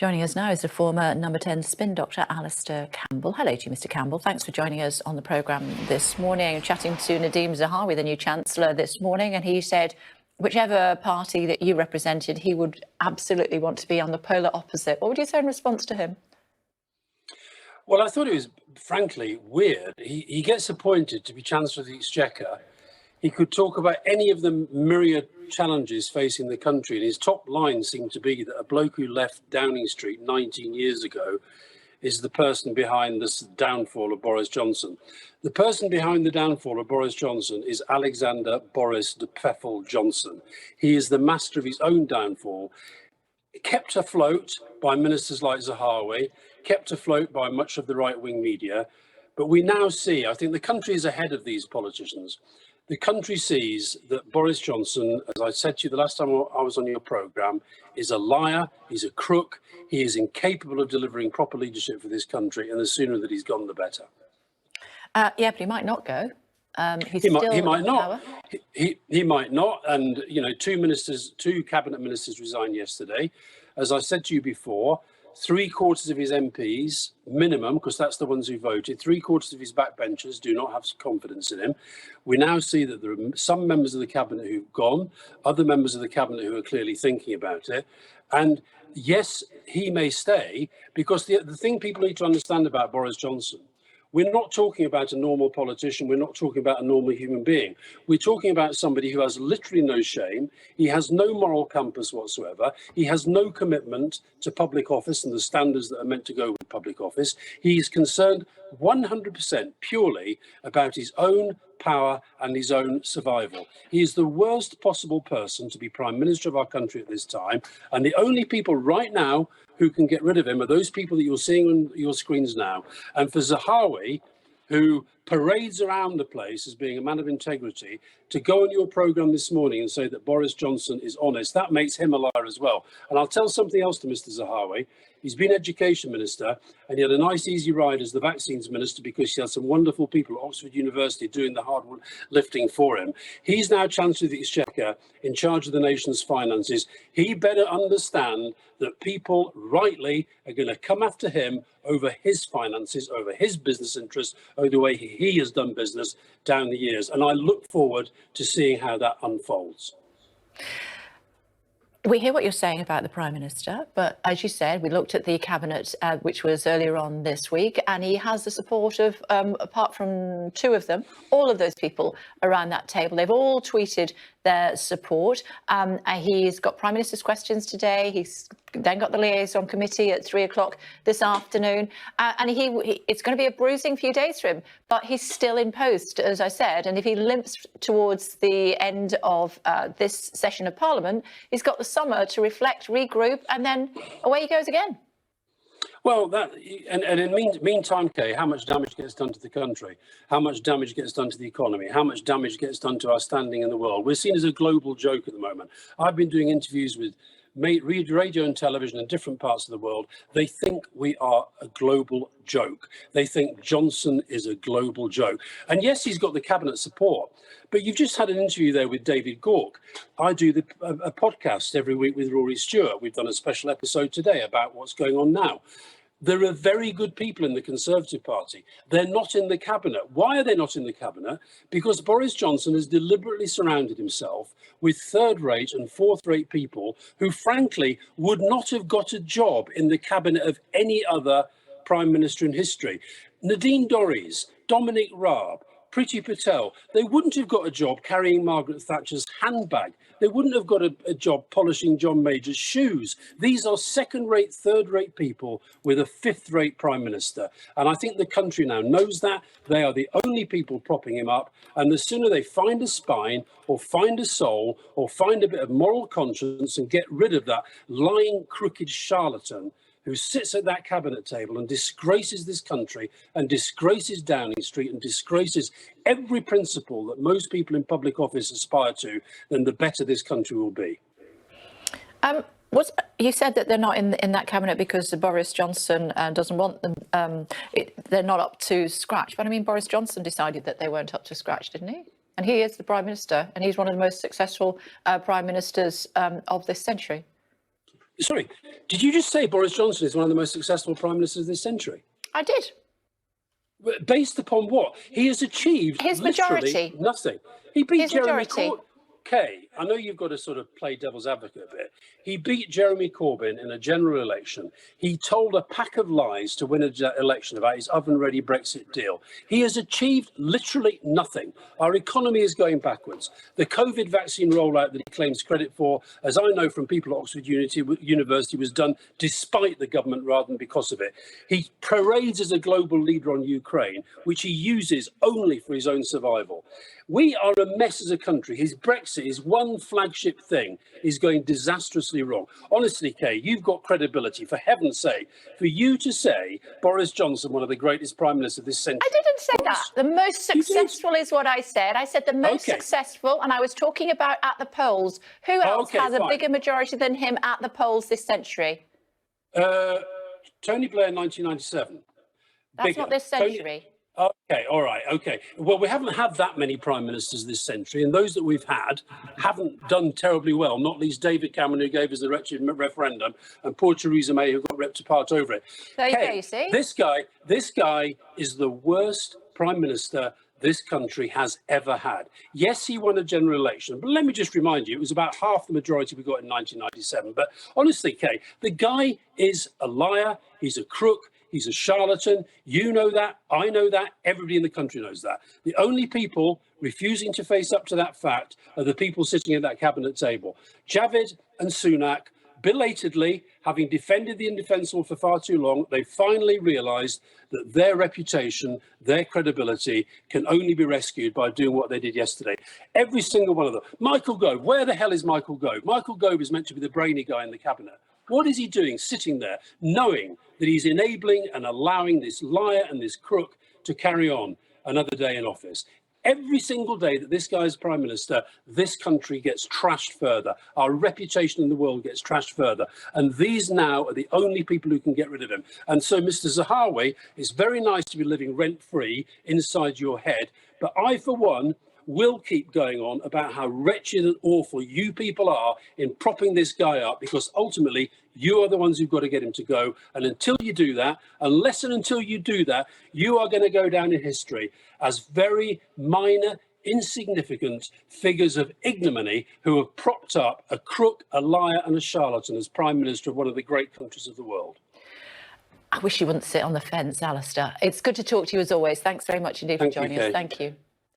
Joining us now is the former number 10 spin doctor, Alistair Campbell. Hello to you, Mr. Campbell. Thanks for joining us on the programme this morning. I'm chatting to Nadhim Zahawi, the new Chancellor, this morning, and he said whichever party that you represented, he would absolutely want to be on the polar opposite. What would you say in response to him? Well, I thought it was, frankly, weird. He gets appointed to be Chancellor of the Exchequer. He could talk about any of the myriad challenges facing the country, and his top line seemed to be that a bloke who left Downing Street 19 years ago is the person behind the downfall of Boris Johnson. The person behind the downfall of Boris Johnson is Alexander Boris de Pfeffel Johnson. He is the master of his own downfall, kept afloat by ministers like Zahawi, kept afloat by much of the right-wing media. But we now see, I think the country is ahead of these politicians. The country sees that Boris Johnson, as I said to you the last time I was on your programme, is a liar, he's a crook, he is incapable of delivering proper leadership for this country, and the sooner that he's gone, the better. Yeah, but he might not go. He might not. He might not. And, you know, two cabinet ministers resigned yesterday. As I said to you before, 3/4 of his MPs, minimum, because that's the ones who voted, 3/4 of his backbenchers do not have confidence in him. We now see that there are some members of the cabinet who've gone, other members of the cabinet who are clearly thinking about it. And yes, he may stay, because the thing people need to understand about Boris Johnson, we're not talking about a normal politician. We're not talking about a normal human being. We're talking about somebody who has literally no shame. He has no moral compass whatsoever. He has no commitment to public office and the standards that are meant to go with public office. He's concerned 100% purely about his own power and his own survival. He is the worst possible person to be Prime Minister of our country at this time. And the only people right now who can get rid of him are those people that you're seeing on your screens now. And for Zahawi, who parades around the place as being a man of integrity, to go on your programme this morning and say that Boris Johnson is honest, that makes him a liar as well. And I'll tell something else to Mr. Zahawi. He's been Education Minister, and he had a nice easy ride as the Vaccines Minister because he had some wonderful people at Oxford University doing the hard lifting for him. He's now Chancellor of the Exchequer, in charge of the nation's finances. He better understand that people rightly are going to come after him over his finances, over his business interests, over the way he has done business down the years. And I look forward to seeing how that unfolds. We hear what you're saying about the Prime Minister, but as you said, we looked at the Cabinet, which was earlier on this week, and he has the support of, apart from two of them, all of those people around that table. They've all tweeted their support. He's got Prime Minister's questions today. He's then got the liaison committee at 3 o'clock this afternoon. And it's going to be a bruising few days for him, but he's still in post, as I said. And if he limps towards the end of this session of Parliament, he's got the summer to reflect, regroup, and then away he goes again. Well, and in meantime, Kay, how much damage gets done to the country? How much damage gets done to the economy? How much damage gets done to our standing in the world? We're seen as a global joke at the moment. I've been doing interviews with radio and television in different parts of the world. They think we are a global joke. They think Johnson is a global joke. And yes, he's got the cabinet support, but you've just had an interview there with David Gork. I do a podcast every week with Rory Stewart. We've done a special episode today about what's going on now. There are very good people in the Conservative Party. They're not in the cabinet. Why are they not in the cabinet? Because Boris Johnson has deliberately surrounded himself with third-rate and fourth-rate people who, frankly, would not have got a job in the cabinet of any other Prime Minister in history. Nadine Dorries, Dominic Raab, Priti Patel, they wouldn't have got a job carrying Margaret Thatcher's handbag. They wouldn't have got a job polishing John Major's shoes. These are second-rate, third-rate people with a fifth-rate Prime Minister. And I think the country now knows that. They are the only people propping him up. And the sooner they find a spine or find a soul or find a bit of moral conscience and get rid of that lying, crooked charlatan who sits at that cabinet table and disgraces this country and disgraces Downing Street and disgraces every principle that most people in public office aspire to, then the better this country will be. You said that they're not in that cabinet because Boris Johnson doesn't want them. They're not up to scratch. But I mean, Boris Johnson decided that they weren't up to scratch, didn't he? And he is the Prime Minister, and he's one of the most successful Prime Ministers of this century. Sorry, did you just say Boris Johnson is one of the most successful prime ministers of this century? I did. Based upon what? He has achieved his majority. Nothing. He beat Jeremy Corbyn. Okay, I know you've got to sort of play devil's advocate a bit. He beat Jeremy Corbyn in a general election. He told a pack of lies to win an election about his oven-ready Brexit deal. He has achieved literally nothing. Our economy is going backwards. The COVID vaccine rollout that he claims credit for, as I know from people at Oxford University, was done despite the government rather than because of it. He parades as a global leader on Ukraine, which he uses only for his own survival. We are a mess as a country. His Brexit, his one flagship thing, is going disastrously wrong. Honestly, Kay, you've got credibility, for heaven's sake, for you to say Boris Johnson, one of the greatest prime ministers of this century. I didn't say that. The most successful is what I said. I said the most successful, and I was talking about at the polls. Who else has a bigger majority than him at the polls this century? Tony Blair, 1997. That's not this century. Okay, all right, okay. Well, we haven't had that many prime ministers this century, and those that we've had haven't done terribly well, not least David Cameron, who gave us the wretched referendum, and poor Theresa May, who got ripped apart over it. There you go, you see? This guy is the worst prime minister this country has ever had. Yes, he won a general election, but let me just remind you, it was about half the majority we got in 1997. But honestly, Kay, the guy is a liar, he's a crook, he's a charlatan. You know that, I know that, everybody in the country knows that. The only people refusing to face up to that fact are the people sitting at that cabinet table. Javid and Sunak, belatedly, having defended the indefensible for far too long, they finally realised that their reputation, their credibility can only be rescued by doing what they did yesterday. Every single one of them. Michael Gove, where the hell is Michael Gove? Michael Gove is meant to be the brainy guy in the cabinet. What is he doing sitting there, knowing that he's enabling and allowing this liar and this crook to carry on another day in office? Every single day that this guy is prime minister, this country gets trashed further. Our reputation in the world gets trashed further. And these now are the only people who can get rid of him. And so, Mr. Zahawi, it's very nice to be living rent-free inside your head. But I, for one, will keep going on about how wretched and awful you people are in propping this guy up, because ultimately you are the ones who've got to get him to go. And until you do that, unless and until you do that, you are going to go down in history as very minor, insignificant figures of ignominy who have propped up a crook, a liar and a charlatan as Prime Minister of one of the great countries of the world. I wish you wouldn't sit on the fence, Alistair. It's good to talk to you as always. Thanks very much indeed for joining us. Thank you.